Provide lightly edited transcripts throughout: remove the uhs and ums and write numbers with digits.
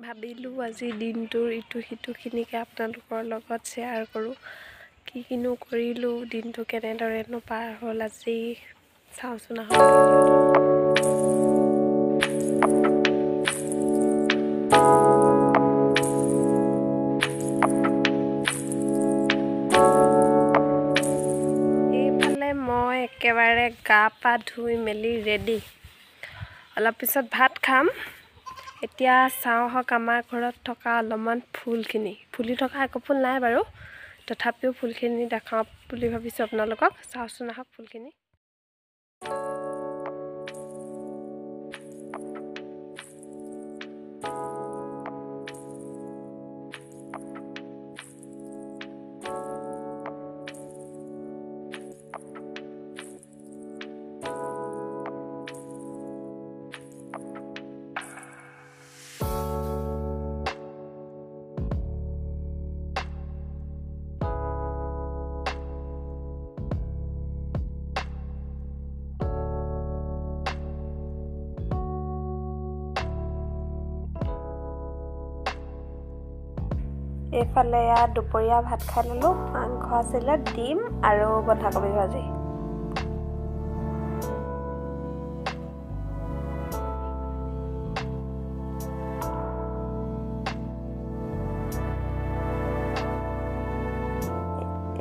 ভাবিলোঁ আজি দিনটোৰ ইটো সিটোখিনিকে আপোনালোকৰ লগত শ্বেয়াৰ কৰোঁ। কিনো কৰিলোঁ, দিনটো কেনেদৰেনো পাৰ হ'ল আজি চাওঁচোন আহক। এইফালে মই একেবাৰে গা পা ধুই মেলি ৰেডি। অলপ পিছত ভাত খাম। এতিয়া চাওঁ হওক আমাৰ ঘৰত থকা অলপমান ফুলখিনি। ফুলি থকা একো ফুল নাই বাৰু, তথাপিও ফুলখিনি দেখাওঁ বুলি ভাবিছোঁ আপোনালোকক। চাওঁচোন আহক ফুলখিনি। এইফালে দুপৰীয়া ভাত খাই ল'লোঁ। মাংস আছিলে, ডিম আৰু বন্ধাকবি ভাজি।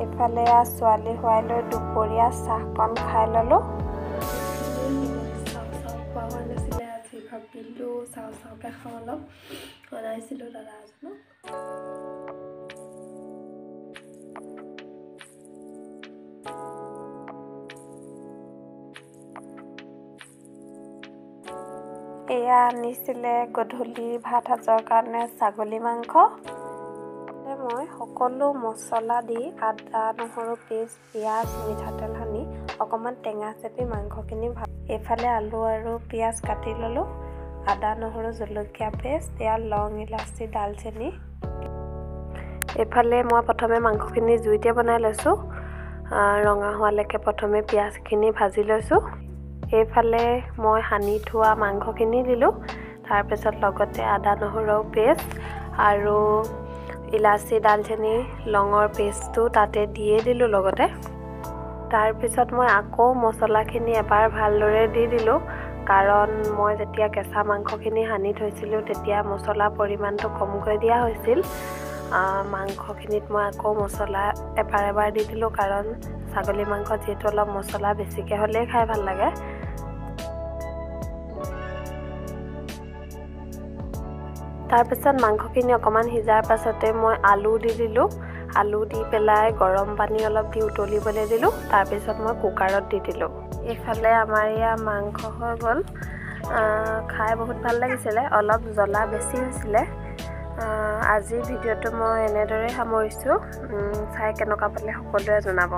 এইফালে ছোৱালী শুৱাই লৈ দুপৰীয়া চাহকণ খাই ল'লোঁ। চাহ খোৱা হোৱা নাছিলে, আজি ভাবিলোঁ চাহকে খাওঁ অলপ। বনাইছিলোঁ দাদা এজনক। এয়া আনিছিলে গধূলি ভাত সাজৰ কাৰণে ছাগলী মাংস। মই সকলো মছলা দি আদা, নহৰু পেষ্ট, পিঁয়াজ, মিঠাতেল সানি অকণমান টেঙা চেপি মাংসখিনি এইফালে আলু আৰু পিঁয়াজ কাটি ল'লোঁ। আদা, নহৰু, জলকীয়া পেষ্ট, এয়া লং, ইলাচি, দালচেনি। এইফালে মই প্ৰথমে মাংসখিনি জুইতে বনাই লৈছোঁ। ৰঙা হোৱালৈকে প্ৰথমে পিঁয়াজখিনি ভাজি লৈছোঁ। এইফালে মই সানি থোৱা মাংসখিনি দিলোঁ। তাৰপিছত লগতে আদা, নহৰু পেষ্ট আৰু ইলাচি, দালচেনি, লঙৰ পেষ্টটো তাতে দিয়ে দিলোঁ লগতে। তাৰপিছত মই আকৌ মছলাখিনি এবাৰ ভালদৰে দি দিলোঁ, কাৰণ মই যেতিয়া কেঁচা মাংসখিনি সানি থৈছিলোঁ তেতিয়া মছলাৰ পৰিমাণটো কমকৈ দিয়া হৈছিল। মাংসখিনিত মই আকৌ মছলা এবাৰ দি দিলোঁ, কাৰণ ছাগলী মাংস যিহেতু অলপ মছলা বেছিকৈ হ'লেই খাই ভাল লাগে। তাৰপিছত মাংসখিনি অকণমান সিজাৰ পাছতে মই আলু দি দিলোঁ। আলু দি পেলাই গৰম পানী অলপ দি উতলিবলৈ দিলোঁ। তাৰপিছত মই কুকাৰত দি দিলোঁ। এইফালে আমাৰ মাংস হৈ গ'ল। খাই বহুত ভাল লাগিছিলে, অলপ জ্বলা বেছি হৈছিলে। আজিৰ ভিডিঅ'টো মই এনেদৰেই সামৰিছোঁ। চাই কেনেকুৱা পালে সকলোৱে জনাব।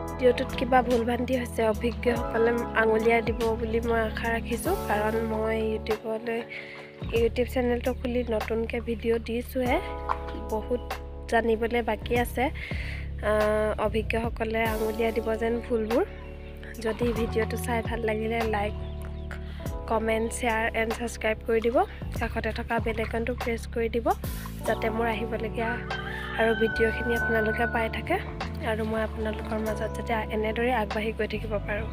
ভিডিঅ'টোত কিবা ভুল ভ্ৰান্তি হৈছে অভিজ্ঞসকলে আঙুলিয়াই দিব বুলি মই আশা ৰাখিছোঁ, কাৰণ মই ইউটিউব চেনেলটো খুলি নতুনকৈ ভিডিঅ' দিছোঁহে। বহুত জানিবলৈ বাকী আছে। অভিজ্ঞসকলে আঙুলিয়াই দিব যেন ভুলবোৰ। যদি ভিডিঅ'টো চাই ভাল লাগিলে like, comment, share and subscribe কৰি দিব। কাষতে থকা বেল আইকনটো প্ৰেছ কৰি দিব, যাতে মোৰ আহিবলগীয়া আৰু ভিডিঅ'খিনি আপোনালোকে পাই থাকে আৰু মই আপোনালোকৰ মাজত যাতে এনেদৰে আগবাঢ়ি গৈ থাকিব পাৰোঁ।